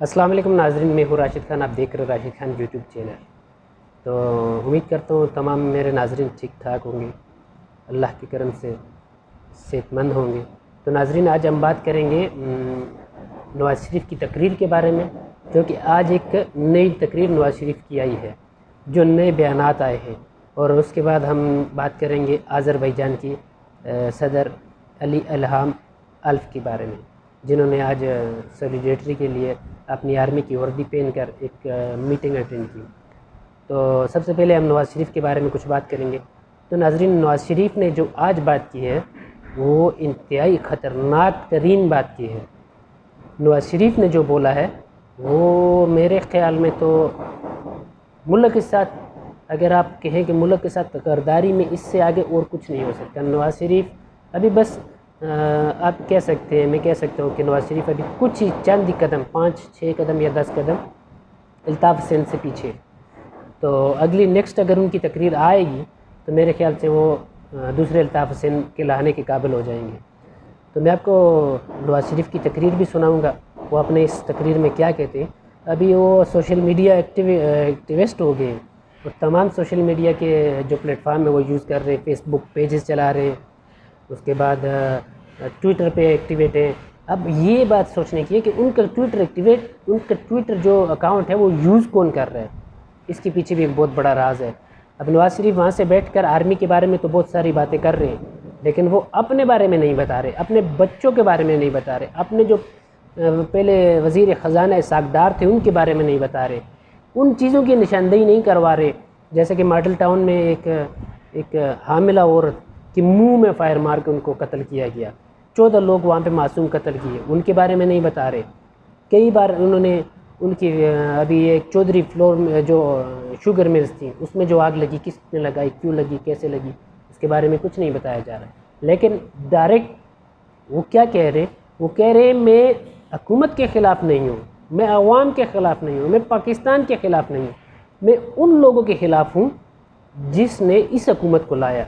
السلام علیکم ناظرین، میں ہوں راشد خان، آپ دیکھ رہے راشد خان یوٹیوب چینل۔ تو امید کرتا ہوں تمام میرے ناظرین ٹھیک ٹھاک ہوں گے، اللہ کے کرم سے صحت مند ہوں گے۔ تو ناظرین، آج ہم بات کریں گے نواز شریف کی تقریر کے بارے میں، جو کہ آج ایک نئی تقریر نواز شریف کی آئی ہے، جو نئے بیانات آئے ہیں۔ اور اس کے بعد ہم بات کریں گے آذربائیجان کی صدر علی الہام الف کے بارے میں، جنہوں نے آج سولیڈیٹری کے لیے اپنی آرمی کی وردی پہن کر ایک میٹنگ اٹینڈ کی۔ تو سب سے پہلے ہم نواز شریف کے بارے میں کچھ بات کریں گے۔ تو ناظرین، نواز شریف نے جو آج بات کی ہے وہ انتہائی خطرناک ترین بات کی ہے۔ نواز شریف نے جو بولا ہے وہ میرے خیال میں تو ملک کے ساتھ، اگر آپ کہیں کہ ملک کے ساتھ غداری میں اس سے آگے اور کچھ نہیں ہو سکتا۔ نواز شریف ابھی بس آپ کہہ سکتے ہیں، میں کہہ سکتا ہوں کہ نواز شریف ابھی کچھ ہی چند قدم، 5-6 قدم یا 10 قدم الطاف حسین سے پیچھے۔ تو اگلی نیکسٹ اگر ان کی تقریر آئے گی تو میرے خیال سے وہ دوسرے الطاف حسین کے لانے کے قابل ہو جائیں گے۔ تو میں آپ کو نواز شریف کی تقریر بھی سناؤں گا، وہ اپنے اس تقریر میں کیا کہتے ہیں۔ ابھی وہ سوشل میڈیا ایکٹیوسٹ ہو گئے ہیں، اور تمام سوشل میڈیا کے جو پلیٹ فارم ہے وہ یوز کر رہے ہیں، فیس بک پیجز چلا رہے ہیں، اس کے بعد ٹویٹر پہ ایکٹیویٹ ہیں۔ اب یہ بات سوچنے کی ہے کہ ان کا ٹویٹر جو اکاؤنٹ ہے وہ یوز کون کر رہا ہے، اس کے پیچھے بھی ایک بہت بڑا راز ہے۔ اب نواز شریف وہاں سے بیٹھ کر آرمی کے بارے میں تو بہت ساری باتیں کر رہے ہیں، لیکن وہ اپنے بارے میں نہیں بتا رہے، اپنے بچوں کے بارے میں نہیں بتا رہے، اپنے جو پہلے وزیر خزانہ ساکھدار تھے ان کے بارے میں نہیں بتا رہے، ان چیزوں کی نشاندہی نہیں کروا رہے۔ جیسے کہ ماڈل ٹاؤن میں ایک حاملہ عورت کہ منہ میں فائر مار کے ان کو قتل کیا گیا، 14 لوگ وہاں پہ معصوم قتل کیے، ان کے بارے میں نہیں بتا رہے۔ کئی بار انہوں نے ان کی ابھی ایک چودھری فلور میں جو شوگر ملز تھیں اس میں جو آگ لگی، کس نے لگائی، کیوں لگی، کیسے لگی، اس کے بارے میں کچھ نہیں بتایا جا رہا۔ لیکن ڈائریکٹ وہ کیا کہہ رہے، وہ کہہ رہے میں حکومت کے خلاف نہیں ہوں، میں عوام کے خلاف نہیں ہوں، میں پاکستان کے خلاف نہیں ہوں، میں ان لوگوں کے خلاف ہوں جس نے اس حکومت کو لایا۔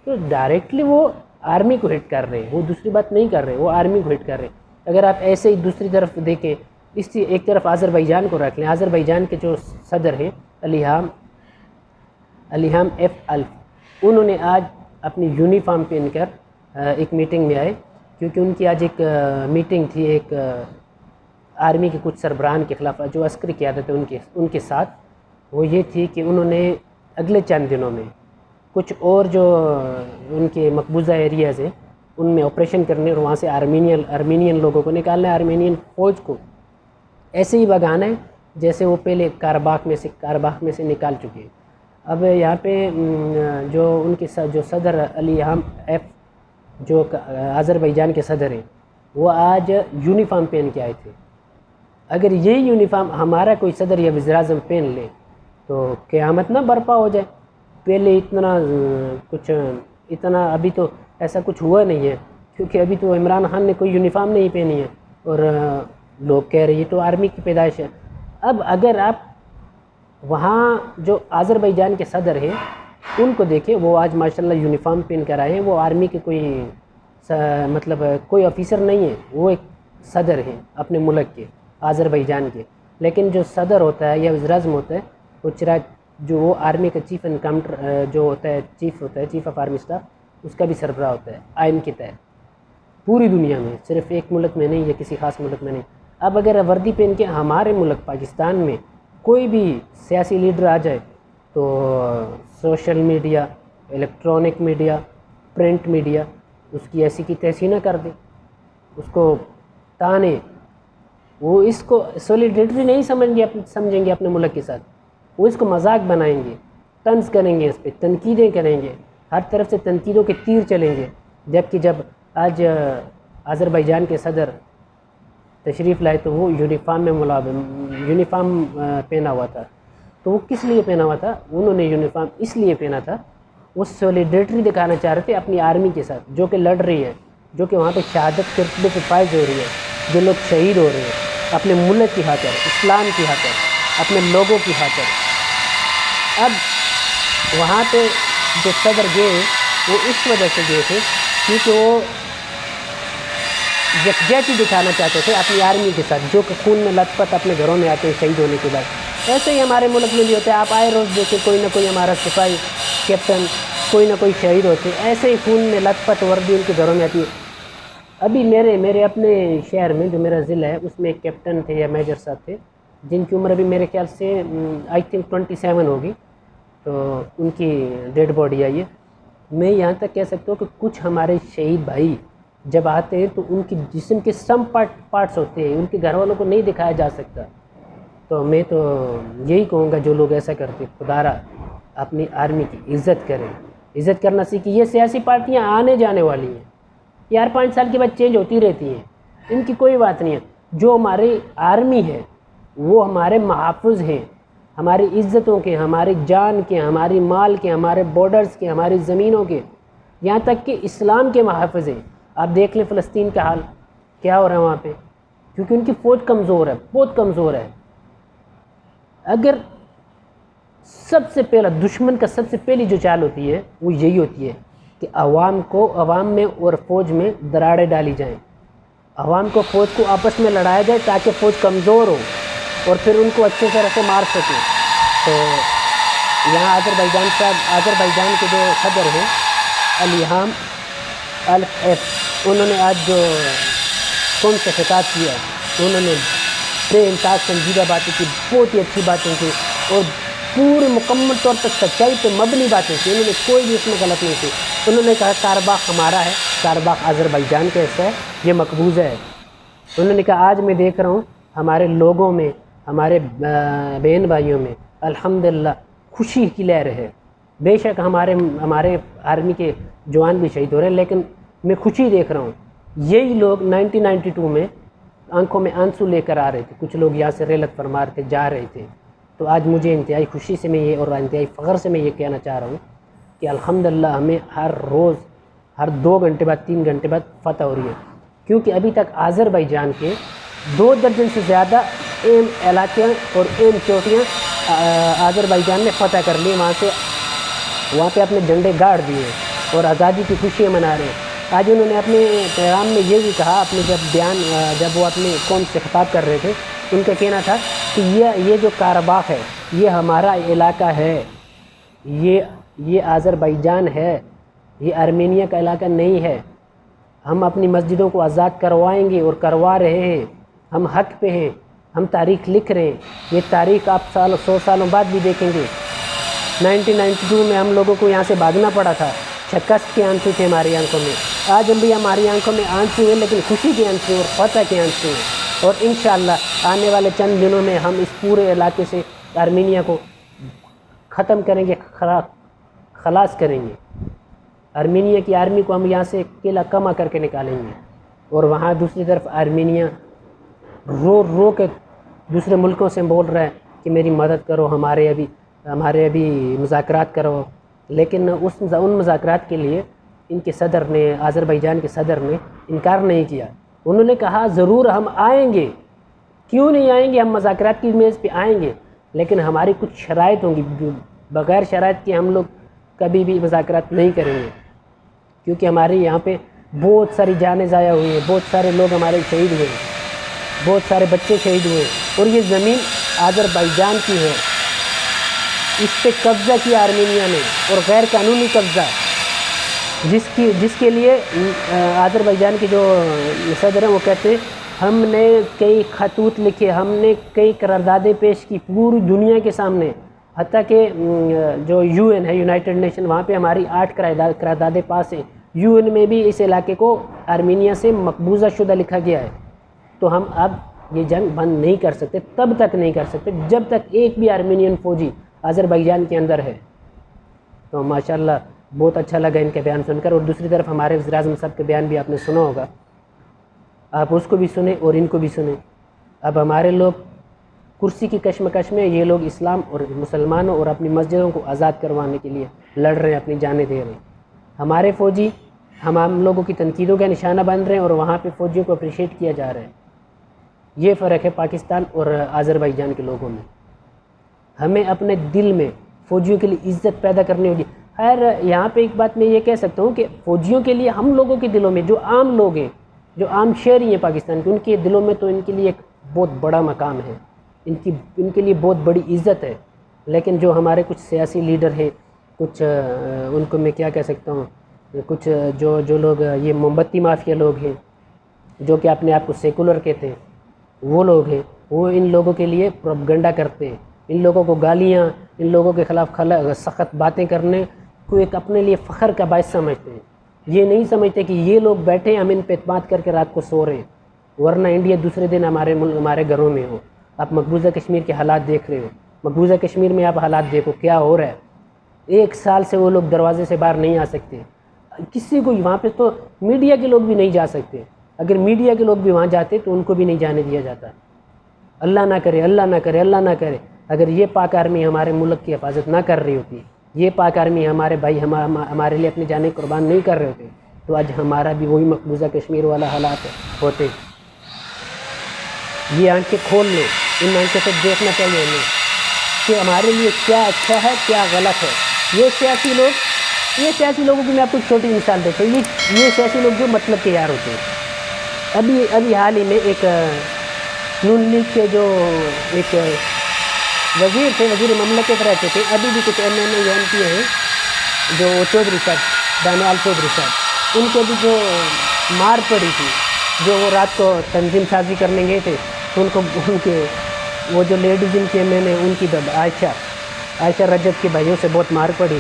تو ڈائریکٹلی وہ آرمی کو ہٹ کر رہے ہیں، وہ دوسری بات نہیں کر رہے، وہ آرمی کو ہٹ کر رہے ہیں۔ اگر آپ ایسے ہی دوسری طرف دیکھیں، ایک طرف آذربائیجان کو رکھ لیں، آذربائیجان کے جو صدر ہیں الہام ایف الف، انہوں نے آج اپنی یونیفارم پہن کر ایک میٹنگ میں آئے، کیونکہ ان کی آج ایک میٹنگ تھی ایک آرمی کے کچھ سربراہان کے خلاف، جو عسکری قیادت ہے ان کے ساتھ۔ وہ یہ تھی کہ انہوں نے اگلے چند دنوں میں کچھ اور جو ان کے مقبوضہ ایریاز ہیں ان میں آپریشن کرنے، اور وہاں سے آرمینین لوگوں کو نکالنا ہے، آرمینین فوج کو ایسے ہی بھگانا ہے جیسے وہ پہلے کارباخ میں سے نکال چکے ہیں۔ اب یہاں پہ جو ان کے جو صدر الہام ایف، جو آذربائیجان کے صدر ہیں، وہ آج یونیفارم پہن کے آئے تھے۔ اگر یہ یونیفارم ہمارا کوئی صدر یا وزیر اعظم پہن لے تو قیامت نہ برپا ہو جائے۔ پہلے اتنا ابھی تو ایسا کچھ ہوا نہیں ہے، کیونکہ ابھی تو عمران خان نے کوئی یونیفارم نہیں پہنی ہے، اور لوگ کہہ رہے ہیں تو آرمی کی پیدائش ہے۔ اب اگر آپ وہاں جو آذربائیجان کے صدر ہیں ان کو دیکھیں، وہ آج ماشاءاللہ یونیفارم پہن کر آئے ہیں، وہ آرمی کے کوئی آفیسر نہیں ہے، وہ ایک صدر ہیں اپنے ملک کے، آذربائیجان کے۔ لیکن جو صدر ہوتا ہے یا وزیر اعظم ہوتا ہے، وہ جو وہ آرمی کا چیف ہوتا ہے، چیف آف آرمی اسٹاف، اس کا بھی سربراہ ہوتا ہے آئین کے تحت، پوری دنیا میں، صرف ایک ملک میں نہیں یا کسی خاص ملک میں نہیں۔ اب اگر وردی پہن کے ہمارے ملک پاکستان میں کوئی بھی سیاسی لیڈر آ جائے تو social media, electronic media, print media اس کی ایسی کی تیسی نہ کر دے، اس کو تانے، وہ اس کو سولیڈیٹری نہیں سمجھیں گے اپنے ملک کے ساتھ، وہ اس کو مذاق بنائیں گے، طنز کریں گے، اس پہ تنقیدیں کریں گے، ہر طرف سے تنقیدوں کے تیر چلیں گے۔ جبکہ جب آج آذربائیجان کے صدر تشریف لائے تو وہ یونیفارم پہنا ہوا تھا۔ تو وہ کس لیے پہنا ہوا تھا؟ انہوں نے یونیفارم اس لیے پہنا تھا، وہ سولیڈیٹری دکھانا چاہ رہے تھے اپنی آرمی کے ساتھ، جو کہ لڑ رہی ہے، جو کہ وہاں پہ شہادت کے رتبے پہ فائز ہو رہی ہے، جو لوگ شہید ہو رہے ہیں اپنے ملک کی خاطر، اسلام کی خاطر، اپنے لوگوں کی خاطر۔ اب وہاں پہ جو صدر گئے وہ اس وجہ سے گئے تھے کیونکہ وہ یکجہتی دکھانا چاہتے تھے اپنی آرمی کے ساتھ، جو کہ خون میں لت پت اپنے گھروں میں آتے ہیں شہید ہونے کے بعد۔ ایسے ہی ہمارے ملک میں بھی ہوتا ہے، آپ آئے روز دیکھیں کوئی نہ کوئی ہمارا سپاہی کیپٹن کوئی نہ کوئی شہید ہوتے ہیں، ایسے ہی خون میں لت پت وردی ان کے گھروں میں آتی ہے۔ ابھی میرے اپنے شہر میں جو میرا ضلع ہے اس میں ایک کیپٹن تھے یا میجر صاحب تھے جن کی عمر ابھی میرے خیال سے آئی تھنک 27 ہوگی، تو ان کی ڈیڈ باڈی آئی ہے۔ میں یہاں تک کہہ سکتا ہوں کہ کچھ ہمارے شہید بھائی جب آتے ہیں تو ان کی جسم کے سم پارٹس ہوتے ہیں، ان کے گھر والوں کو نہیں دکھایا جا سکتا۔ تو میں تو یہی کہوں گا جو لوگ ایسا کرتے خدا را اپنی آرمی کی عزت کریں، عزت کرنا سیکھیں۔ یہ سیاسی پارٹیاں آنے جانے والی ہیں، یار 5 سال کے بعد چینج ہوتی رہتی ہیں، ان کی کوئی بات نہیں ہے۔ جو ہماری آرمی ہے وہ ہمارے محافظ ہیں، ہماری عزتوں کے، ہماری جان کے، ہماری مال کے، ہمارے بارڈرز کے، ہماری زمینوں کے، یہاں تک کہ اسلام کے محافظ ہیں۔ آپ دیکھ لیں فلسطین کا حال کیا ہو رہا ہے وہاں پہ، کیونکہ ان کی فوج کمزور ہے، بہت کمزور ہے۔ اگر سب سے پہلا دشمن کا سب سے پہلی جو چال ہوتی ہے وہ یہی ہوتی ہے کہ عوام میں اور فوج میں دراڑیں ڈالی جائیں، عوام کو فوج کو آپس میں لڑایا جائے تاکہ فوج کمزور ہو اور پھر ان کو اچھے طرح سے مار سکیں۔ تو یہاں آذربائیجان کے جو صدر ہیں الیہام انہوں نے آج جو کون سے خطاب کیا، انہوں نے بے انتہا سنجیدہ باتیں کی، بہت ہی اچھی باتیں کی اور پورے مکمل طور پر سچائی پہ مبنی باتیں کی، انہوں نے کوئی بھی اس میں غلط نہیں کی۔ انہوں نے کہا کارباخ ہمارا ہے، کارباخ آذربائیجان کا حصہ ہے، یہ مقبوضہ ہے۔ انہوں نے کہا آج میں دیکھ رہا ہوں ہمارے لوگوں میں، ہمارے بہن بھائیوں میں الحمدللہ خوشی کی لہر ہے۔ بے شک ہمارے آرمی کے جوان بھی شہید ہو رہے ہیں، لیکن میں خوشی دیکھ رہا ہوں۔ یہی لوگ 1992 میں آنکھوں میں آنسو لے کر آ رہے تھے، کچھ لوگ یہاں سے ریلت فرما رہے تھے، جا رہے تھے۔ تو آج مجھے انتہائی خوشی سے میں یہ اور انتہائی فخر سے میں یہ کہنا چاہ رہا ہوں کہ الحمدللہ ہمیں ہر روز ہر 2 گھنٹے بعد 3 گھنٹے بعد فتح ہو رہی ہے، کیونکہ ابھی تک آذربائیجان کے 2 درجن سے زیادہ اہم علاقے اور اہم چوٹیاں آذربائیجان نے فتح کر لی، وہاں پہ اپنے جھنڈے گاڑ دیے اور آزادی کی خوشیاں منا رہے ہیں۔ آج انہوں نے اپنے پیغام میں یہ بھی کہا، اپنے جب وہ اپنے قوم سے خطاب کر رہے تھے، ان کا کہنا تھا کہ یہ جو کارباخ ہے یہ ہمارا علاقہ ہے، یہ آذربائیجان ہے، یہ آرمینیا کا علاقہ نہیں ہے۔ ہم اپنی مسجدوں کو آزاد کروائیں گے اور کروا رہے ہیں، ہم حق پہ ہیں، ہم تاریخ لکھ رہے ہیں۔ یہ تاریخ آپ 100 سالوں بعد بھی دیکھیں گے۔ 1992 میں ہم لوگوں کو یہاں سے بھاگنا پڑا تھا، شکست کے آنسو تھے ہماری آنکھوں میں۔ آج بھی ہماری آنکھوں میں آنسو ہیں، لیکن خوشی کے آنسو اور فتح کے آنسو ہیں۔ اور انشاءاللہ آنے والے چند دنوں میں ہم اس پورے علاقے سے آرمینیا کو ختم کریں گے، خلاص کریں گے۔ آرمینیا کی آرمی کو ہم یہاں سے قلعہ کما کر کے نکالیں گے، اور وہاں دوسری طرف آرمینیا رو کے دوسرے ملکوں سے بول رہا ہے کہ میری مدد کرو، ہمارے ابھی مذاکرات کرو، لیکن ان مذاکرات کے لیے ان کے صدر نے، آذربائیجان کے صدر نے انکار نہیں کیا۔ انہوں نے کہا ضرور ہم آئیں گے، کیوں نہیں آئیں گے، ہم مذاکرات کی میز پہ آئیں گے، لیکن ہماری کچھ شرائط ہوں گی، بغیر شرائط کے ہم لوگ کبھی بھی مذاکرات نہیں کریں گے، کیونکہ ہمارے یہاں پہ بہت ساری جانیں ضائع ہوئی ہیں، بہت سارے لوگ ہمارے شہید ہوئے ہیں، بہت سارے بچے شہید ہوئے، اور یہ زمین آذربائیجان کی ہے، اس پہ قبضہ کیا آرمینیا نے، اور غیر قانونی قبضہ، جس کے لیے آذربائیجان کے جو صدر ہیں وہ کہتے ہیں ہم نے کئی خطوط لکھے، ہم نے کئی قراردادیں پیش کی پوری دنیا کے سامنے، حتیٰ کہ جو UN ہے، یونائٹڈ نیشن، وہاں پہ ہماری 8 قراردادیں پاس ہیں۔ UN میں بھی اس علاقے کو آرمینیا سے مقبوضہ شدہ لکھا گیا ہے۔ تو ہم اب یہ جنگ بند نہیں کر سکتے، تب تک نہیں کر سکتے جب تک ایک بھی آرمینین فوجی آذربائیجان کے اندر ہے۔ تو ماشاءاللہ بہت اچھا لگا ان کے بیان سن کر، اور دوسری طرف ہمارے وزیر اعظم صاحب کے بیان بھی آپ نے سنا ہوگا، آپ اس کو بھی سنیں اور ان کو بھی سنیں۔ اب ہمارے لوگ کرسی کی کشمکش میں، یہ لوگ اسلام اور مسلمانوں اور اپنی مسجدوں کو آزاد کروانے کے لیے لڑ رہے ہیں، اپنی جانیں دے رہے ہیں۔ ہمارے فوجی ہم لوگوں کی تنقیدوں کا نشانہ بن رہے ہیں، اور وہاں پہ فوجیوں کو اپریشیٹ کیا جا رہا ہے۔ یہ فرق ہے پاکستان اور آذربائیجان کے لوگوں میں۔ ہمیں اپنے دل میں فوجیوں کے لیے عزت پیدا کرنی ہوگی۔ خیر یہاں پہ ایک بات میں یہ کہہ سکتا ہوں کہ فوجیوں کے لیے ہم لوگوں کے دلوں میں، جو عام لوگ ہیں، جو عام شہری ہیں پاکستان کے، ان کے دلوں میں تو ان کے لیے ایک بہت بڑا مقام ہے، ان کے لیے بہت بڑی عزت ہے. لیکن جو ہمارے کچھ سیاسی لیڈر ہیں، کچھ ان کو میں کیا کہہ سکتا ہوں، کچھ جو لوگ یہ موم بتی مافیا لوگ ہیں، جو کہ اپنے آپ کو سیکولر کہتے ہیں، وہ لوگ ہیں، وہ ان لوگوں کے لیے پروپیگنڈا کرتے ہیں. ان لوگوں کو گالیاں، ان لوگوں کے خلاف سخت باتیں کرنے کو ایک اپنے لیے فخر کا باعث سمجھتے ہیں. یہ نہیں سمجھتے کہ یہ لوگ بیٹھے ہم ان پہ اعتماد کر کے رات کو سو رہے ہیں، ورنہ انڈیا دوسرے دن ہمارے گھروں میں ہو. آپ مقبوضہ کشمیر کے حالات دیکھ رہے ہو، مقبوضہ کشمیر میں آپ حالات دیکھو کیا ہو رہا ہے. 1 سال سے وہ لوگ دروازے سے باہر نہیں آ سکتے. کسی کو وہاں پہ تو میڈیا کے لوگ بھی نہیں جا سکتے. اگر میڈیا کے لوگ بھی وہاں جاتے تو ان کو بھی نہیں جانے دیا جاتا. اللہ نہ کرے، اللہ نہ کرے، اللہ نہ کرے اگر یہ پاک آرمی ہمارے ملک کی حفاظت نہ کر رہی ہوتی، یہ پاک آرمی ہمارے بھائی ہمارے لیے اپنی جانیں قربان نہیں کر رہے ہوتے، تو آج ہمارا بھی وہی مقبوضہ کشمیر والا حالات ہوتے. یہ آنکھیں کھول لو، ان آنکھوں سے دیکھنا چاہیے ہمیں کہ ہمارے لیے کیا اچھا ہے کیا غلط ہے. یہ سیاسی لوگوں کی میں آپ کو چھوٹی مثال دیتا ہوں. یہ سیاسی لوگ جو مطلب کے یار ہوتے ہیں. ابھی حال ہی میں ایک نون لیگ کے جو ایک وزیر تھے، وزیر مملکت رہتے تھے، ابھی بھی کچھ ایم این اے یا ایم پی ہیں جو چودھری صاحب، دانیال چودھری صاحب، ان کو بھی جو مار پڑی تھی، جو وہ رات کو تنظیم سازی کرنے گئے تھے، تو ان کے وہ جو لیڈیز ان کے میں نے ان کی عائشہ رجب کے بھائیوں سے بہت مار پڑی.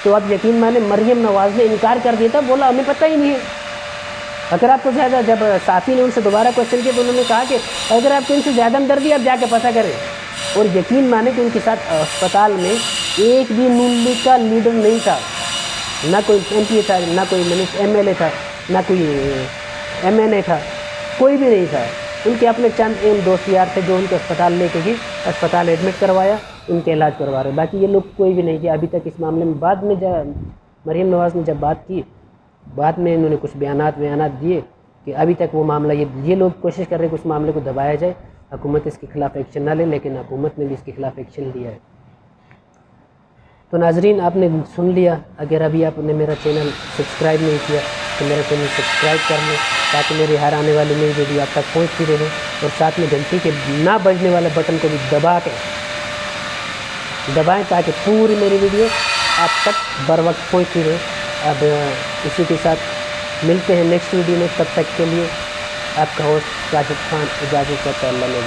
تو اب یقین مانے مریم نواز نے انکار کر دیا تھا، بولا ہمیں پتہ ہی نہیں ہے. اگر آپ کو زیادہ، جب صحافی نے ان سے دوبارہ کوشچن کیا تو انہوں نے کہا کہ اگر آپ کو ان سے زیادہ ہمدردی آپ جا کے پتہ کریں. اور یقین مانے کہ ان کے ساتھ اسپتال میں ایک بھی نون لیگ کا لیڈر نہیں تھا، نہ کوئی ایم پی تھا، نہ کوئی ایم ایل اے تھا، نہ کوئی ایم این اے تھا، کوئی بھی نہیں تھا. ان کے اپنے چند دوست یار تھے جو ان کو اسپتال لے کے گئے، اسپتال ایڈمٹ کروایا، ان کے علاج کروا رہے. باقی یہ لوگ کوئی بھی نہیں کیا ابھی تک اس معاملے میں. بعد میں جب مریم نواز نے جب بات کی، بعد میں انہوں نے کچھ بیانات دیے کہ ابھی تک وہ معاملہ یہ لوگ کوشش کر رہے ہیں کہ اس معاملے کو دبایا جائے، حکومت اس کے خلاف ایکشن نہ لے، لیکن حکومت نے بھی اس کے خلاف ایکشن لیا ہے. تو ناظرین آپ نے سن لیا. اگر ابھی آپ نے میرا چینل سبسکرائب نہیں کیا تو میرا چینل سبسکرائب کر لیں تاکہ میری ہر آنے والی نئی ویڈیو آپ تک پہنچتی رہے، اور ساتھ میں گھنٹی کے نہ بجنے والے بٹن کو بھی دبائیں تاکہ پوری میری ویڈیو آپ تک بر وقت پہنچتی رہے. اب اسی کے ساتھ ملتے ہیں نیکسٹ ویڈیو میں. تب تک کے لیے آپ کا ہوسٹ راشد خان اجازت چاہتا ہے. اللہ نے